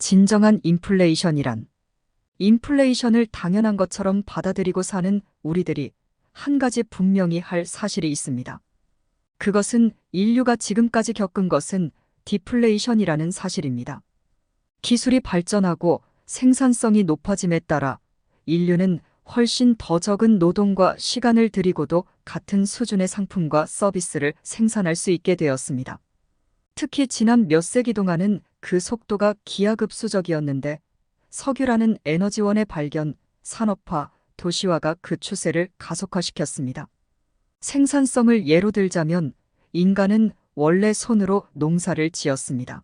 진정한 인플레이션이란 인플레이션을 당연한 것처럼 받아들이고 사는 우리들이 한 가지 분명히 할 사실이 있습니다. 그것은 인류가 지금까지 겪은 것은 디플레이션이라는 사실입니다. 기술이 발전하고 생산성이 높아짐에 따라 인류는 훨씬 더 적은 노동과 시간을 들이고도 같은 수준의 상품과 서비스를 생산할 수 있게 되었습니다. 특히 지난 몇 세기 동안은 그 속도가 기하급수적이었는데 석유라는 에너지원의 발견, 산업화, 도시화가 그 추세를 가속화시켰습니다. 생산성을 예로 들자면 인간은 원래 손으로 농사를 지었습니다.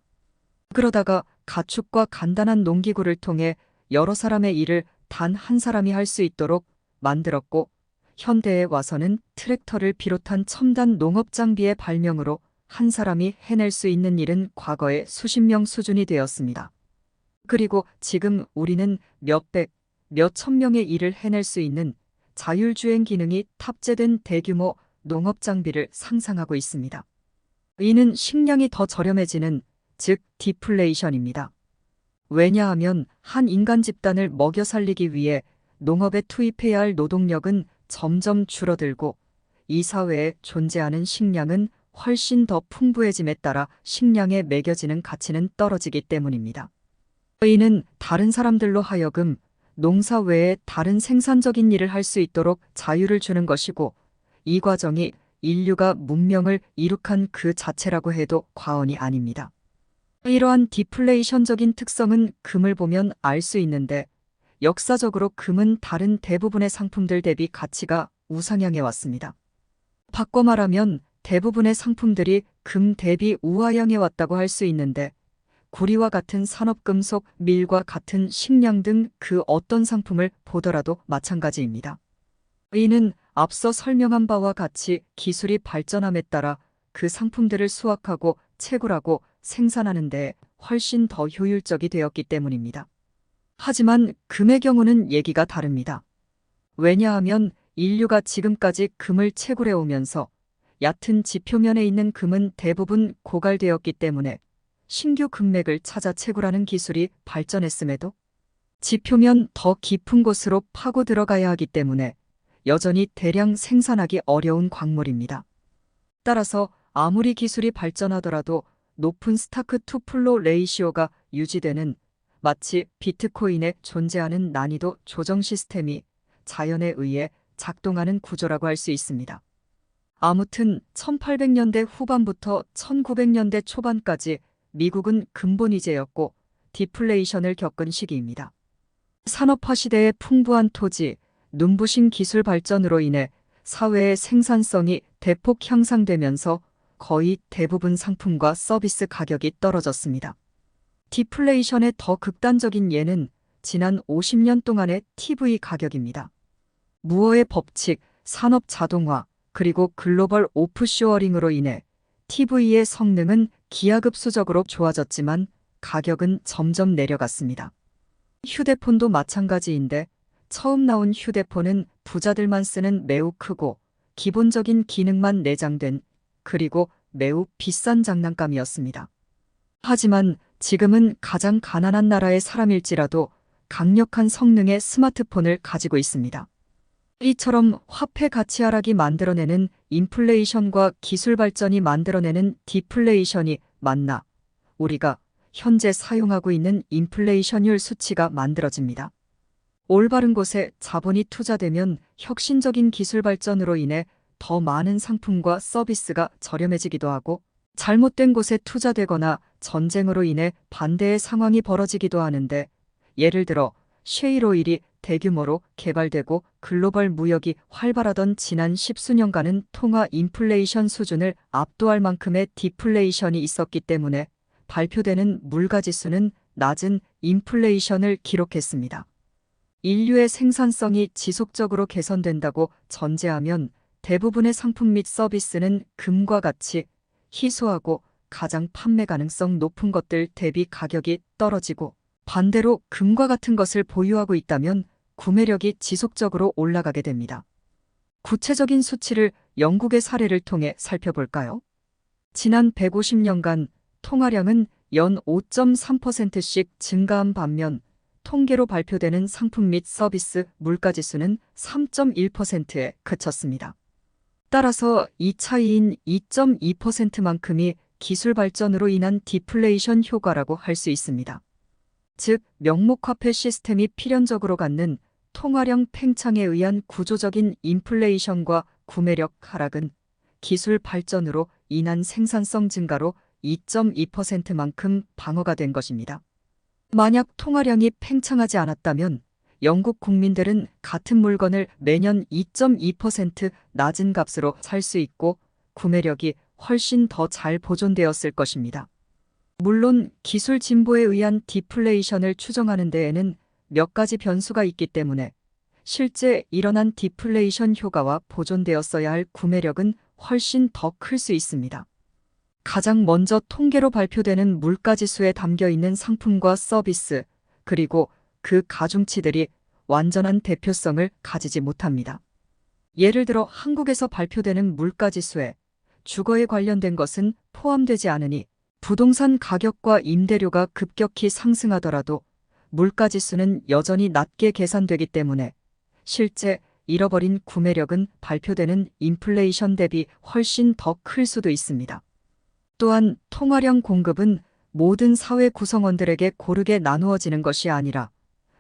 그러다가 가축과 간단한 농기구를 통해 여러 사람의 일을 단 한 사람이 할 수 있도록 만들었고, 현대에 와서는 트랙터를 비롯한 첨단 농업 장비의 발명으로 한 사람이 해낼 수 있는 일은 과거의 수십 명 수준이 되었습니다. 그리고 지금 우리는 몇백, 몇천 명의 일을 해낼 수 있는 자율주행 기능이 탑재된 대규모 농업 장비를 상상하고 있습니다. 이는 식량이 더 저렴해지는, 즉 디플레이션입니다. 왜냐하면 한 인간 집단을 먹여 살리기 위해 농업에 투입해야 할 노동력은 점점 줄어들고 이 사회에 존재하는 식량은 훨씬 더 풍부해짐에 따라 식량에 매겨지는 가치는 떨어지기 때문입니다. 이는 다른 사람들로 하여금 농사 외에 다른 생산적인 일을 할 수 있도록 자유를 주는 것이고, 이 과정이 인류가 문명을 이룩한 그 자체라고 해도 과언이 아닙니다. 이러한 디플레이션적인 특성은 금을 보면 알 수 있는데, 역사적으로 금은 다른 대부분의 상품들 대비 가치가 우상향해 왔습니다. 바꿔 말하면 대부분의 상품들이 금 대비 우하향해 왔다고 할 수 있는데, 구리와 같은 산업금속, 밀과 같은 식량 등 그 어떤 상품을 보더라도 마찬가지입니다. 이는 앞서 설명한 바와 같이 기술이 발전함에 따라 그 상품들을 수확하고 채굴하고 생산하는 데 훨씬 더 효율적이 되었기 때문입니다. 하지만 금의 경우는 얘기가 다릅니다. 왜냐하면 인류가 지금까지 금을 채굴해 오면서 얕은 지표면에 있는 금은 대부분 고갈되었기 때문에 신규 금맥을 찾아 채굴하는 기술이 발전했음에도 지표면 더 깊은 곳으로 파고 들어가야 하기 때문에 여전히 대량 생산하기 어려운 광물입니다. 따라서 아무리 기술이 발전하더라도 높은 스타크 투 플로 레이시오가 유지되는, 마치 비트코인에 존재하는 난이도 조정 시스템이 자연에 의해 작동하는 구조라고 할 수 있습니다. 아무튼 1800년대 후반부터 1900년대 초반까지 미국은 근본이제였고 디플레이션을 겪은 시기입니다. 산업화 시대의 풍부한 토지, 눈부신 기술 발전으로 인해 사회의 생산성이 대폭 향상되면서 거의 대부분 상품과 서비스 가격이 떨어졌습니다. 디플레이션의 더 극단적인 예는 지난 50년 동안의 TV 가격입니다. 무어의 법칙, 산업 자동화, 그리고 글로벌 오프쇼어링으로 인해 TV의 성능은 기하급수적으로 좋아졌지만 가격은 점점 내려갔습니다. 휴대폰도 마찬가지인데, 처음 나온 휴대폰은 부자들만 쓰는 매우 크고 기본적인 기능만 내장된, 그리고 매우 비싼 장난감이었습니다. 하지만 지금은 가장 가난한 나라의 사람일지라도 강력한 성능의 스마트폰을 가지고 있습니다. 이처럼 화폐 가치 하락이 만들어내는 인플레이션과 기술 발전이 만들어내는 디플레이션이 만나 우리가 현재 사용하고 있는 인플레이션율 수치가 만들어집니다. 올바른 곳에 자본이 투자되면 혁신적인 기술 발전으로 인해 더 많은 상품과 서비스가 저렴해지기도 하고, 잘못된 곳에 투자되거나 전쟁으로 인해 반대의 상황이 벌어지기도 하는데, 예를 들어 셰일 오일이 대규모로 개발되고 글로벌 무역이 활발하던 지난 십수년간은 통화 인플레이션 수준을 압도할 만큼의 디플레이션이 있었기 때문에 발표되는 물가지수는 낮은 인플레이션을 기록했습니다. 인류의 생산성이 지속적으로 개선된다고 전제하면 대부분의 상품 및 서비스는 금과 같이 희소하고 가장 판매 가능성 높은 것들 대비 가격이 떨어지고, 반대로 금과 같은 것을 보유하고 있다면 구매력이 지속적으로 올라가게 됩니다. 구체적인 수치를 영국의 사례를 통해 살펴볼까요? 지난 150년간 통화량은 연 5.3%씩 증가한 반면 통계로 발표되는 상품 및 서비스 물가지수는 3.1%에 그쳤습니다. 따라서 이 차이인 2.2%만큼이 기술 발전으로 인한 디플레이션 효과라고 할 수 있습니다. 즉, 명목화폐 시스템이 필연적으로 갖는 통화량 팽창에 의한 구조적인 인플레이션과 구매력 하락은 기술 발전으로 인한 생산성 증가로 2.2%만큼 방어가 된 것입니다. 만약 통화량이 팽창하지 않았다면 영국 국민들은 같은 물건을 매년 2.2% 낮은 값으로 살 수 있고 구매력이 훨씬 더 잘 보존되었을 것입니다. 물론 기술 진보에 의한 디플레이션을 추정하는 데에는 몇 가지 변수가 있기 때문에 실제 일어난 디플레이션 효과와 보존되었어야 할 구매력은 훨씬 더 클 수 있습니다. 가장 먼저 통계로 발표되는 물가지수에 담겨 있는 상품과 서비스, 그리고 그 가중치들이 완전한 대표성을 가지지 못합니다. 예를 들어 한국에서 발표되는 물가지수에 주거에 관련된 것은 포함되지 않으니 부동산 가격과 임대료가 급격히 상승하더라도 물가지수는 여전히 낮게 계산되기 때문에 실제 잃어버린 구매력은 발표되는 인플레이션 대비 훨씬 더 클 수도 있습니다. 또한 통화량 공급은 모든 사회 구성원들에게 고르게 나누어지는 것이 아니라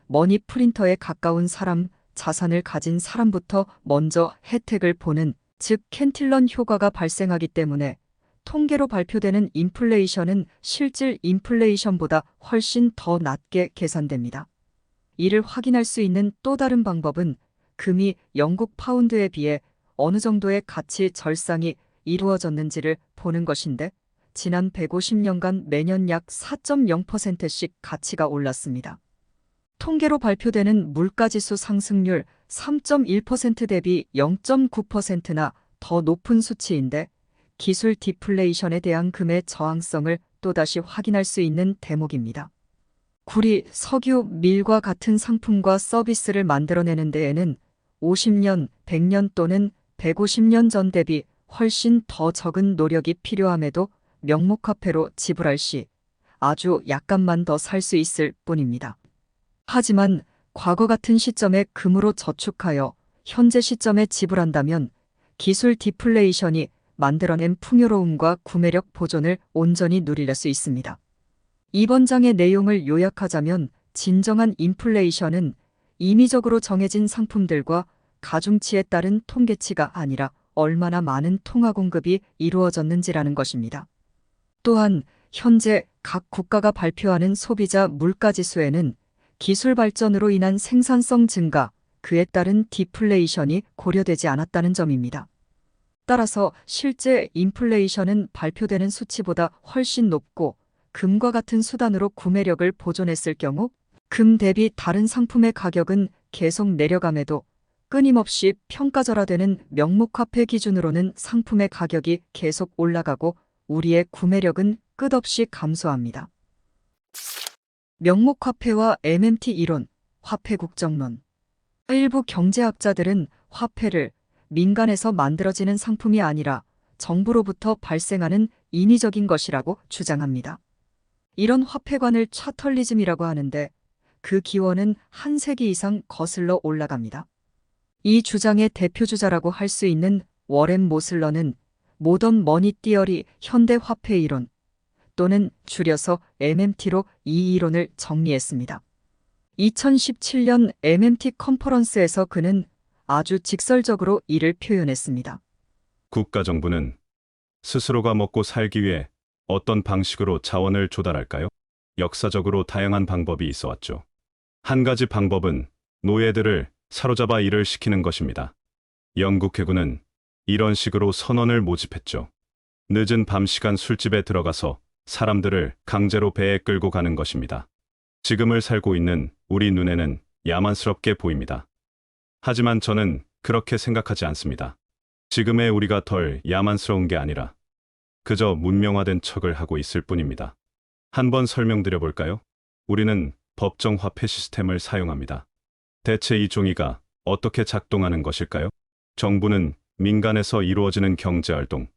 머니 프린터에 가까운 사람, 자산을 가진 사람부터 먼저 혜택을 보는, 즉 캔틸런 효과가 발생하기 때문에 통계로 발표되는 인플레이션은 실질 인플레이션보다 훨씬 더 낮게 계산됩니다. 이를 확인할 수 있는 또 다른 방법은 금이 영국 파운드에 비해 어느 정도의 가치 절상이 이루어졌는지를 보는 것인데 지난 150년간 매년 약 4.0%씩 가치가 올랐습니다. 통계로 발표되는 물가지수 상승률 3.1% 대비 0.9%나 더 높은 수치인데 기술 디플레이션에 대한 금의 저항성을 또다시 확인할 수 있는 대목입니다. 구리, 석유, 밀과 같은 상품과 서비스를 만들어내는 데에는 50년, 100년 또는 150년 전 대비 훨씬 더 적은 노력이 필요함에도 명목화폐로 지불할 시 아주 약간만 더 살 수 있을 뿐입니다. 하지만 과거 같은 시점에 금으로 저축하여 현재 시점에 지불한다면 기술 디플레이션이 만들어낸 풍요로움과 구매력 보존을 온전히 누릴 수 있습니다. 이번 장의 내용을 요약하자면 진정한 인플레이션은 임의적으로 정해진 상품들과 가중치에 따른 통계치가 아니라 얼마나 많은 통화 공급이 이루어졌는지라는 것입니다. 또한 현재 각 국가가 발표하는 소비자 물가지수에는 기술 발전으로 인한 생산성 증가, 그에 따른 디플레이션이 고려되지 않았다는 점입니다. 따라서 실제 인플레이션은 발표되는 수치보다 훨씬 높고 금과 같은 수단으로 구매력을 보존했을 경우 금 대비 다른 상품의 가격은 계속 내려감에도 끊임없이 평가절하되는 명목화폐 기준으로는 상품의 가격이 계속 올라가고 우리의 구매력은 끝없이 감소합니다. 명목화폐와 MMT 이론, 화폐 국정론. 일부 경제학자들은 화폐를 민간에서 만들어지는 상품이 아니라 정부로부터 발생하는 인위적인 것이라고 주장합니다. 이런 화폐관을 차털리즘이라고 하는데 그 기원은 한 세기 이상 거슬러 올라갑니다. 이 주장의 대표주자라고 할 수 있는 워렌 모슬러는 모던 머니 띠어리 현대 화폐 이론 또는 줄여서 MMT로 이 이론을 정리했습니다. 2017년 MMT 컨퍼런스에서 그는 아주 직설적으로 이를 표현했습니다. 국가정부는 스스로가 먹고 살기 위해 어떤 방식으로 자원을 조달할까요? 역사적으로 다양한 방법이 있어왔죠. 한 가지 방법은 노예들을 사로잡아 일을 시키는 것입니다. 영국 해군은 이런 식으로 선원을 모집했죠. 늦은 밤 시간 술집에 들어가서 사람들을 강제로 배에 끌고 가는 것입니다. 지금을 살고 있는 우리 눈에는 야만스럽게 보입니다. 하지만 저는 그렇게 생각하지 않습니다. 지금의 우리가 덜 야만스러운 게 아니라 그저 문명화된 척을 하고 있을 뿐입니다. 한번 설명드려 볼까요? 우리는 법정 화폐 시스템을 사용합니다. 대체 이 종이가 어떻게 작동하는 것일까요? 정부는 민간에서 이루어지는 경제활동,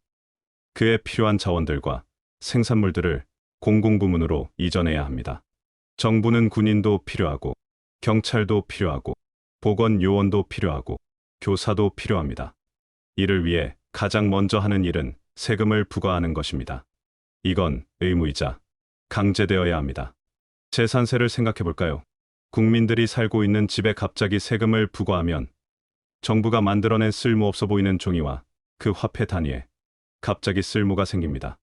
그에 필요한 자원들과 생산물들을 공공부문으로 이전해야 합니다. 정부는 군인도 필요하고, 경찰도 필요하고, 보건요원도 필요하고, 교사도 필요합니다. 이를 위해 가장 먼저 하는 일은 세금을 부과하는 것입니다. 이건 의무이자 강제되어야 합니다. 재산세를 생각해 볼까요? 국민들이 살고 있는 집에 갑자기 세금을 부과하면 정부가 만들어낸 쓸모없어 보이는 종이와 그 화폐 단위에 갑자기 쓸모가 생깁니다.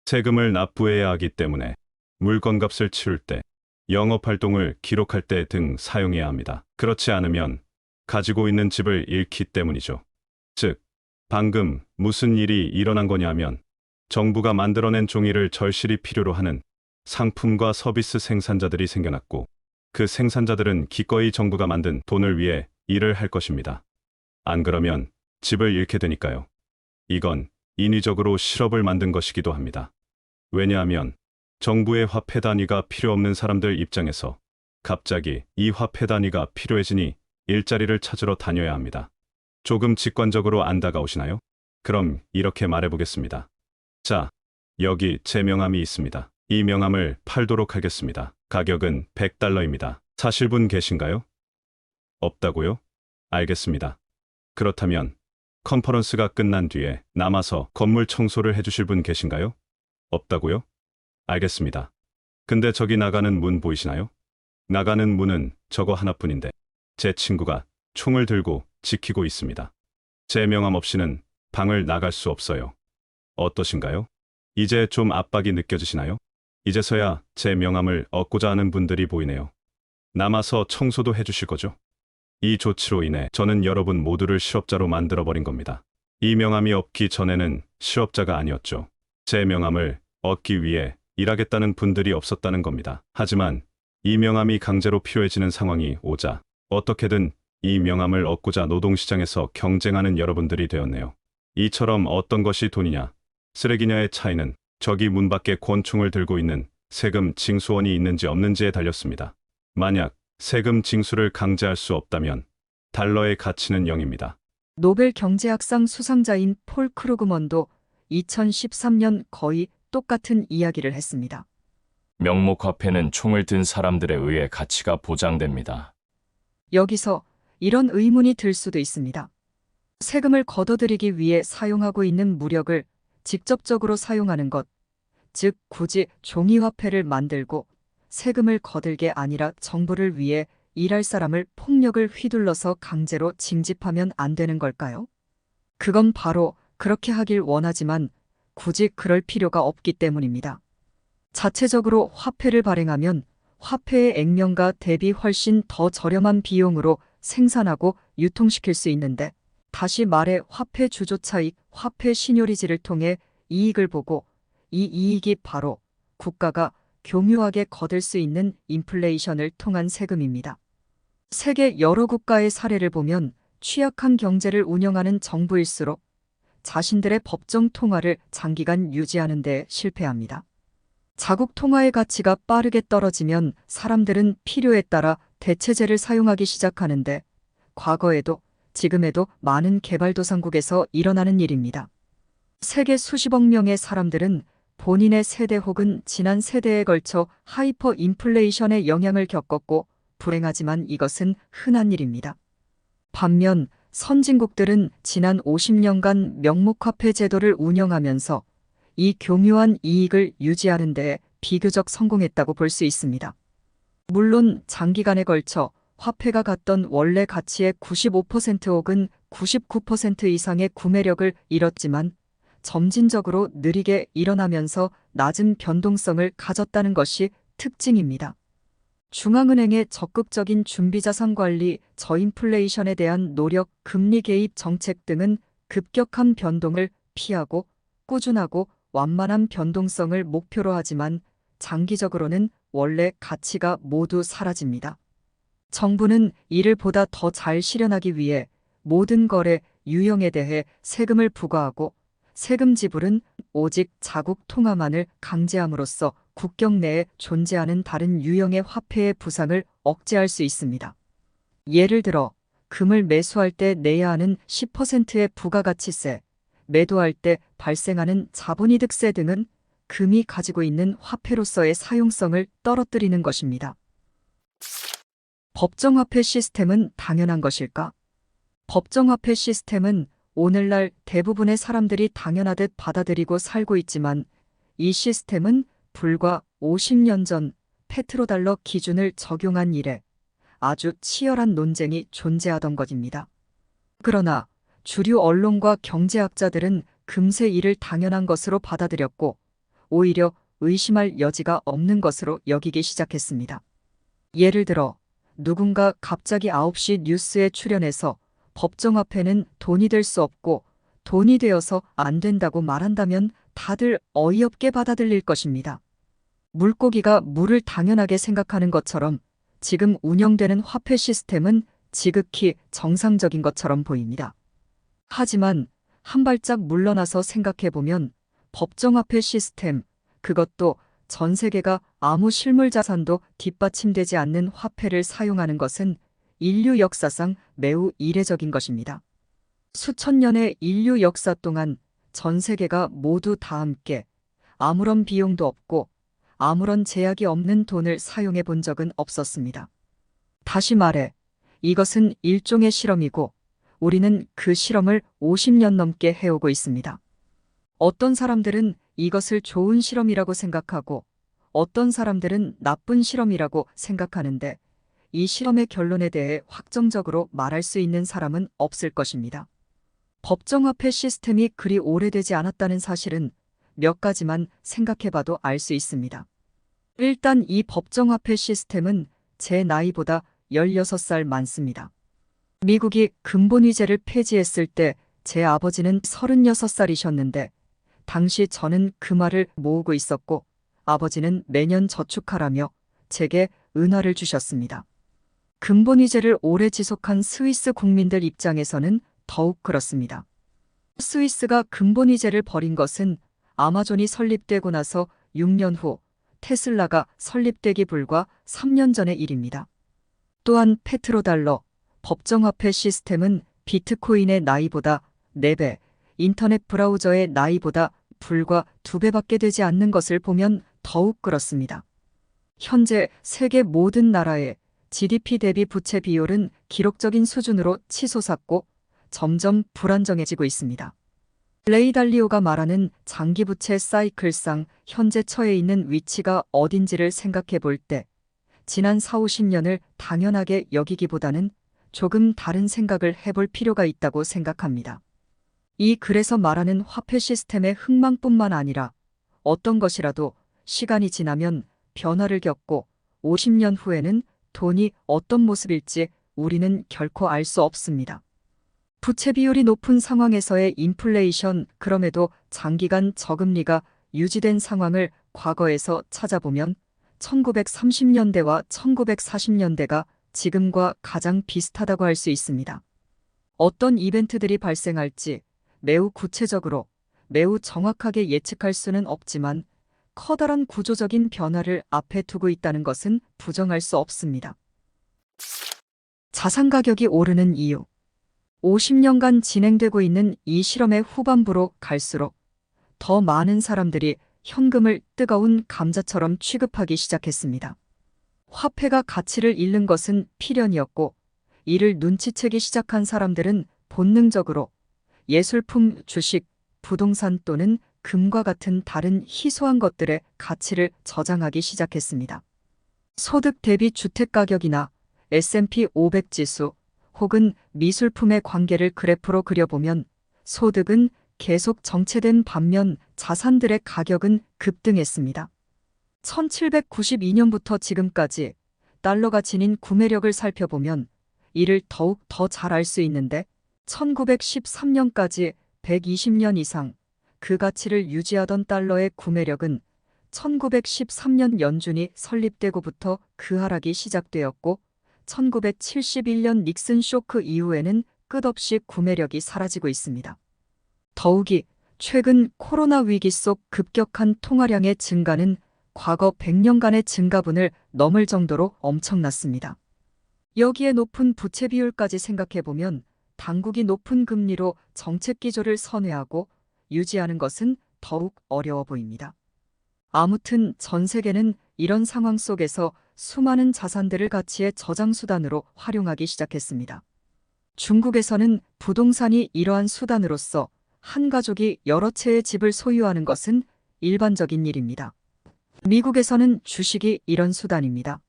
세금을 납부해야 하기 때문에 물건값을 치를 때, 영업활동을 기록할 때 등 사용해야 합니다. 그렇지 않으면 가지고 있는 집을 잃기 때문이죠. 즉, 방금 무슨 일이 일어난 거냐면 정부가 만들어낸 종이를 절실히 필요로 하는 상품과 서비스 생산자들이 생겨났고, 그 생산자들은 기꺼이 정부가 만든 돈을 위해 일을 할 것입니다. 안 그러면 집을 잃게 되니까요. 이건 인위적으로 실업을 만든 것이기도 합니다. 왜냐하면 정부의 화폐 단위가 필요 없는 사람들 입장에서 갑자기 이 화폐 단위가 필요해지니 일자리를 찾으러 다녀야 합니다. 조금 직관적으로 안 다가오시나요? 그럼 이렇게 말해보겠습니다. 자, 여기 제 명함이 있습니다. 이 명함을 팔도록 하겠습니다. 가격은 $100입니다. 사실 분 계신가요? 없다고요? 알겠습니다. 그렇다면 컨퍼런스가 끝난 뒤에 남아서 건물 청소를 해주실 분 계신가요? 없다고요? 알겠습니다. 근데 저기 나가는 문 보이시나요? 나가는 문은 저거 하나뿐인데 제 친구가 총을 들고 지키고 있습니다. 제 명함 없이는 방을 나갈 수 없어요. 어떠신가요? 이제 좀 압박이 느껴지시나요? 이제서야 제 명함을 얻고자 하는 분들이 보이네요. 남아서 청소도 해주실 거죠? 이 조치로 인해 저는 여러분 모두를 실업자로 만들어버린 겁니다. 이 명함이 없기 전에는 실업자가 아니었죠. 제 명함을 얻기 위해 일하겠다는 분들이 없었다는 겁니다. 하지만 이 명함이 강제로 필요해지는 상황이 오자 어떻게든 이 명함을 얻고자 노동시장에서 경쟁하는 여러분들이 되었네요. 이처럼 어떤 것이 돈이냐, 쓰레기냐의 차이는 저기 문 밖에 권총을 들고 있는 세금 징수원이 있는지 없는지에 달렸습니다. 만약 세금 징수를 강제할 수 없다면 달러의 가치는 0입니다. 노벨 경제학상 수상자인 폴 크루그먼도 2013년 거의 똑같은 이야기를 했습니다. 명목화폐는 총을 든 사람들에 의해 가치가 보장됩니다. 여기서 이런 의문이 들 수도 있습니다. 세금을 걷어들이기 위해 사용하고 있는 무력을 직접적으로 사용하는 것, 즉 굳이 종이화폐를 만들고 세금을 거둘 게 아니라 정부를 위해 일할 사람을 폭력을 휘둘러서 강제로 징집하면 안 되는 걸까요? 그건 바로 그렇게 하길 원하지만 굳이 그럴 필요가 없기 때문입니다. 자체적으로 화폐를 발행하면 화폐의 액면가 대비 훨씬 더 저렴한 비용으로 생산하고 유통시킬 수 있는데, 다시 말해 화폐 주조 차익, 화폐 신요리지를 통해 이익을 보고 이 이익이 바로 국가가 교묘하게 거둘 수 있는 인플레이션을 통한 세금입니다. 세계 여러 국가의 사례를 보면 취약한 경제를 운영하는 정부일수록 자신들의 법정 통화를 장기간 유지하는 데 실패합니다. 자국 통화의 가치가 빠르게 떨어지면 사람들은 필요에 따라 대체재를 사용하기 시작하는데, 과거에도 지금에도 많은 개발도상국에서 일어나는 일입니다. 세계 수십억 명의 사람들은 본인의 세대 혹은 지난 세대에 걸쳐 하이퍼 인플레이션의 영향을 겪었고, 불행하지만 이것은 흔한 일입니다. 반면 선진국들은 지난 50년간 명목화폐 제도를 운영하면서 이 교묘한 이익을 유지하는 데 비교적 성공했다고 볼 수 있습니다. 물론 장기간에 걸쳐 화폐가 갖던 원래 가치의 95% 혹은 99% 이상의 구매력을 잃었지만 점진적으로 느리게 일어나면서 낮은 변동성을 가졌다는 것이 특징입니다. 중앙은행의 적극적인 준비자산 관리, 저인플레이션에 대한 노력, 금리 개입 정책 등은 급격한 변동을 피하고 꾸준하고 완만한 변동성을 목표로 하지만 장기적으로는 원래 가치가 모두 사라집니다. 정부는 이를 보다 더 잘 실현하기 위해 모든 거래 유형에 대해 세금을 부과하고, 세금 지불은 오직 자국 통화만을 강제함으로써 국경 내에 존재하는 다른 유형의 화폐의 부상을 억제할 수 있습니다. 예를 들어 금을 매수할 때 내야 하는 10%의 부가가치세, 매도할 때 발생하는 자본이득세 등은 금이 가지고 있는 화폐로서의 사용성을 떨어뜨리는 것입니다. 법정화폐 시스템은 당연한 것일까? 법정화폐 시스템은 오늘날 대부분의 사람들이 당연하듯 받아들이고 살고 있지만 이 시스템은 불과 50년 전 페트로달러 기준을 적용한 이래 아주 치열한 논쟁이 존재하던 것입니다. 그러나 주류 언론과 경제학자들은 금세 이를 당연한 것으로 받아들였고 오히려 의심할 여지가 없는 것으로 여기기 시작했습니다. 예를 들어 누군가 갑자기 9시 뉴스에 출연해서 법정화폐는 돈이 될 수 없고 돈이 되어서 안 된다고 말한다면 다들 어이없게 받아들일 것입니다. 물고기가 물을 당연하게 생각하는 것처럼 지금 운영되는 화폐 시스템은 지극히 정상적인 것처럼 보입니다. 하지만 한 발짝 물러나서 생각해보면 법정화폐 시스템, 그것도 전 세계가 아무 실물 자산도 뒷받침되지 않는 화폐를 사용하는 것은 인류 역사상 매우 이례적인 것입니다. 수천 년의 인류 역사 동안 전 세계가 모두 다 함께 아무런 비용도 없고 아무런 제약이 없는 돈을 사용해 본 적은 없었습니다. 다시 말해, 이것은 일종의 실험이고 우리는 그 실험을 50년 넘게 해오고 있습니다. 어떤 사람들은 이것을 좋은 실험이라고 생각하고 어떤 사람들은 나쁜 실험이라고 생각하는데 이 실험의 결론에 대해 확정적으로 말할 수 있는 사람은 없을 것입니다. 법정화폐 시스템이 그리 오래되지 않았다는 사실은 몇 가지만 생각해봐도 알 수 있습니다. 일단 이 법정화폐 시스템은 제 나이보다 16살 많습니다. 미국이 근본위제를 폐지했을 때 제 아버지는 36살이셨는데 당시 저는 그 말을 모으고 있었고 아버지는 매년 저축하라며 제게 은화를 주셨습니다. 근본위제를 오래 지속한 스위스 국민들 입장에서는 더욱 그렇습니다. 스위스가 근본위제를 버린 것은 아마존이 설립되고 나서 6년 후 테슬라가 설립되기 불과 3년 전의 일입니다. 또한 페트로달러, 법정화폐 시스템은 비트코인의 나이보다 4배, 인터넷 브라우저의 나이보다 불과 2배밖에 되지 않는 것을 보면 더욱 그렇습니다. 현재 세계 모든 나라의 GDP 대비 부채 비율은 기록적인 수준으로 치솟았고 점점 불안정해지고 있습니다. 레이 달리오가 말하는 장기 부채 사이클상 현재 처해 있는 위치가 어딘지를 생각해 볼 때 지난 4, 50년을 당연하게 여기기보다는 조금 다른 생각을 해볼 필요가 있다고 생각합니다. 이 글에서 말하는 화폐 시스템의 흥망뿐만 아니라 어떤 것이라도 시간이 지나면 변화를 겪고 50년 후에는 돈이 어떤 모습일지 우리는 결코 알 수 없습니다. 부채 비율이 높은 상황에서의 인플레이션, 그럼에도 장기간 저금리가 유지된 상황을 과거에서 찾아보면 1930년대와 1940년대가 지금과 가장 비슷하다고 할 수 있습니다. 어떤 이벤트들이 발생할지 매우 구체적으로, 매우 정확하게 예측할 수는 없지만 커다란 구조적인 변화를 앞에 두고 있다는 것은 부정할 수 없습니다. 자산 가격이 오르는 이유. 50년간 진행되고 있는 이 실험의 후반부로 갈수록 더 많은 사람들이 현금을 뜨거운 감자처럼 취급하기 시작했습니다. 화폐가 가치를 잃는 것은 필연이었고 이를 눈치채기 시작한 사람들은 본능적으로 예술품, 주식, 부동산 또는 금과 같은 다른 희소한 것들의 가치를 저장하기 시작했습니다. 소득 대비 주택가격이나 S&P 500 지수 혹은 미술품의 관계를 그래프로 그려보면 소득은 계속 정체된 반면 자산들의 가격은 급등했습니다. 1792년부터 지금까지 달러가 지닌 구매력을 살펴보면 이를 더욱 더 잘 알 수 있는데 1913년까지 120년 이상 그 가치를 유지하던 달러의 구매력은 1913년 연준이 설립되고부터 그 하락이 시작되었고 1971년 닉슨 쇼크 이후에는 끝없이 구매력이 사라지고 있습니다. 더욱이 최근 코로나 위기 속 급격한 통화량의 증가는 과거 100년간의 증가분을 넘을 정도로 엄청났습니다. 여기에 높은 부채 비율까지 생각해보면 당국이 높은 금리로 정책 기조를 선회하고 유지하는 것은 더욱 어려워 보입니다. 아무튼 전 세계는 이런 상황 속에서 수많은 자산들을 가치의 저장 수단으로 활용하기 시작했습니다. 중국에서는 부동산이 이러한 수단으로서 한 가족이 여러 채의 집을 소유하는 것은 일반적인 일입니다. 미국에서는 주식이 이런 수단입니다.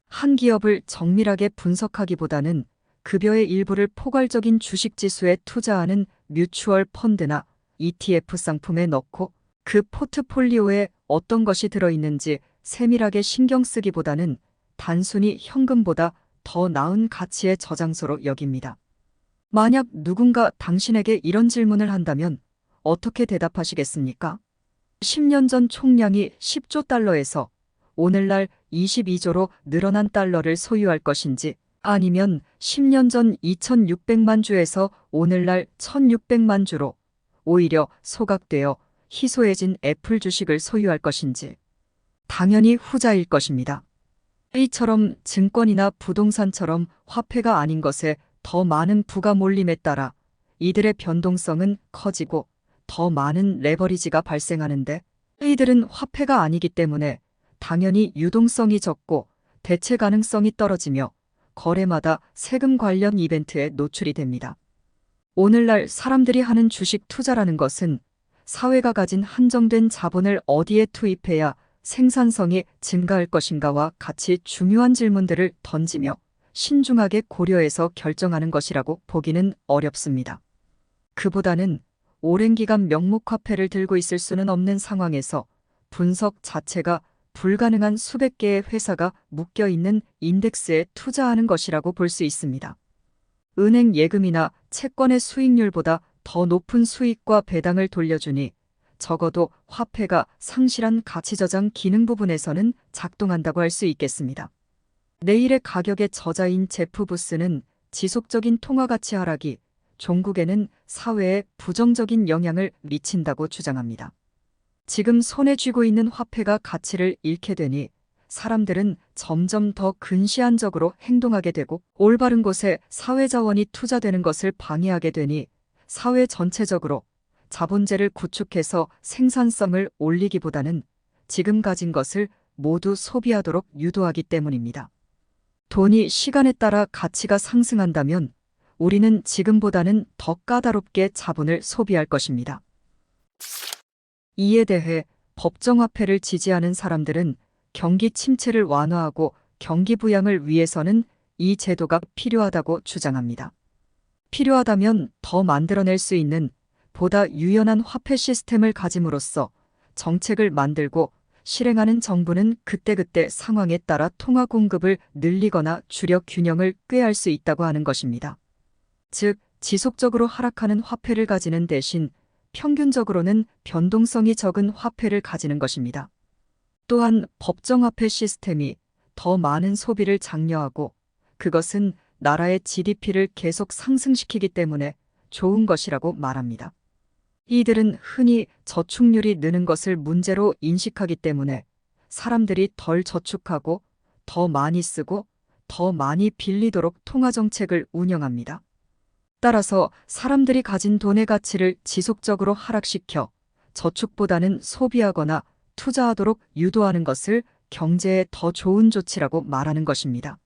한 기업을 정밀하게 분석하기보다는 급여의 일부를 포괄적인 주식 지수에 투자하는 뮤추얼 펀드나 ETF 상품에 넣고 그 포트폴리오에 어떤 것이 들어있는지 세밀하게 신경 쓰기보다는 단순히 현금보다 더 나은 가치의 저장소로 여깁니다. 만약 누군가 당신에게 이런 질문을 한다면 어떻게 대답하시겠습니까? 10년 전 총량이 10조 달러에서 오늘날 22조로 늘어난 달러를 소유할 것인지 아니면 10년 전 2600만 주에서 오늘날 1600만 주로 오히려 소각되어 희소해진 애플 주식을 소유할 것인지 당연히 후자일 것입니다. 이처럼 증권이나 부동산처럼 화폐가 아닌 것에 더 많은 부가 몰림에 따라 이들의 변동성은 커지고 더 많은 레버리지가 발생하는데 이들은 화폐가 아니기 때문에 당연히 유동성이 적고 대체 가능성이 떨어지며 거래마다 세금 관련 이벤트에 노출이 됩니다. 오늘날 사람들이 하는 주식 투자라는 것은 사회가 가진 한정된 자본을 어디에 투입해야 생산성이 증가할 것인가와 같이 중요한 질문들을 던지며 신중하게 고려해서 결정하는 것이라고 보기는 어렵습니다. 그보다는 오랜 기간 명목화폐를 들고 있을 수는 없는 상황에서 분석 자체가 불가능한 수백 개의 회사가 묶여있는 인덱스에 투자하는 것이라고 볼 수 있습니다. 은행 예금이나 채권의 수익률보다 더 높은 수익과 배당을 돌려주니 적어도 화폐가 상실한 가치저장 기능 부분에서는 작동한다고 할 수 있겠습니다. 내일의 가격의 저자인 제프 부스는 지속적인 통화가치 하락이 종국에는 사회에 부정적인 영향을 미친다고 주장합니다. 지금 손에 쥐고 있는 화폐가 가치를 잃게 되니 사람들은 점점 더 근시안적으로 행동하게 되고 올바른 곳에 사회자원이 투자되는 것을 방해하게 되니 사회 전체적으로 자본재를 구축해서 생산성을 올리기보다는 지금 가진 것을 모두 소비하도록 유도하기 때문입니다. 돈이 시간에 따라 가치가 상승한다면 우리는 지금보다는 더 까다롭게 자본을 소비할 것입니다. 이에 대해 법정화폐를 지지하는 사람들은 경기 침체를 완화하고 경기 부양을 위해서는 이 제도가 필요하다고 주장합니다. 필요하다면 더 만들어낼 수 있는 보다 유연한 화폐 시스템을 가짐으로써 정책을 만들고 실행하는 정부는 그때그때 상황에 따라 통화 공급을 늘리거나 주력 균형을 꾀할 수 있다고 하는 것입니다. 즉, 지속적으로 하락하는 화폐를 가지는 대신 평균적으로는 변동성이 적은 화폐를 가지는 것입니다. 또한 법정화폐 시스템이 더 많은 소비를 장려하고 그것은 나라의 GDP를 계속 상승시키기 때문에 좋은 것이라고 말합니다. 이들은 흔히 저축률이 느는 것을 문제로 인식하기 때문에 사람들이 덜 저축하고 더 많이 쓰고 더 많이 빌리도록 통화정책을 운영합니다. 따라서 사람들이 가진 돈의 가치를 지속적으로 하락시켜 저축보다는 소비하거나 투자하도록 유도하는 것을 경제에 더 좋은 조치라고 말하는 것입니다.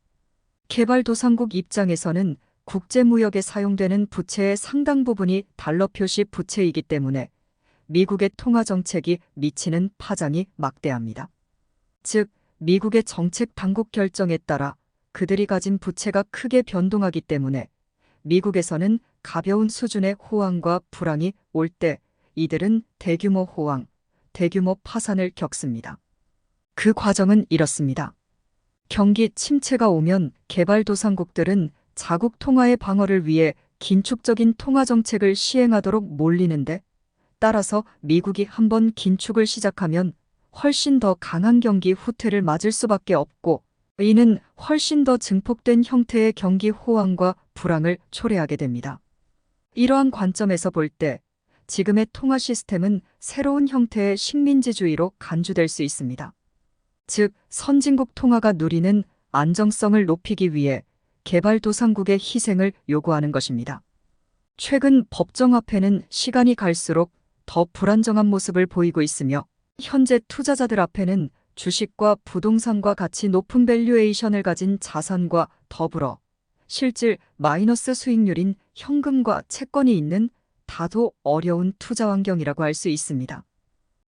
개발도상국 입장에서는 국제무역에 사용되는 부채의 상당 부분이 달러 표시 부채이기 때문에 미국의 통화정책이 미치는 파장이 막대합니다. 즉, 미국의 정책 당국 결정에 따라 그들이 가진 부채가 크게 변동하기 때문에 미국에서는 가벼운 수준의 호황과 불황이 올 때 이들은 대규모 호황, 대규모 파산을 겪습니다. 그 과정은 이렇습니다. 경기 침체가 오면 개발도상국들은 자국 통화의 방어를 위해 긴축적인 통화정책을 시행하도록 몰리는데 따라서 미국이 한번 긴축을 시작하면 훨씬 더 강한 경기 후퇴를 맞을 수밖에 없고 이는 훨씬 더 증폭된 형태의 경기 호황과 불황을 초래하게 됩니다. 이러한 관점에서 볼 때 지금의 통화 시스템은 새로운 형태의 식민지주의로 간주될 수 있습니다. 즉, 선진국 통화가 누리는 안정성을 높이기 위해 개발도상국의 희생을 요구하는 것입니다. 최근 법정화폐는 시간이 갈수록 더 불안정한 모습을 보이고 있으며 현재 투자자들 앞에는 주식과 부동산과 같이 높은 밸류에이션을 가진 자산과 더불어 실질 마이너스 수익률인 현금과 채권이 있는 다소 어려운 투자 환경이라고 할 수 있습니다.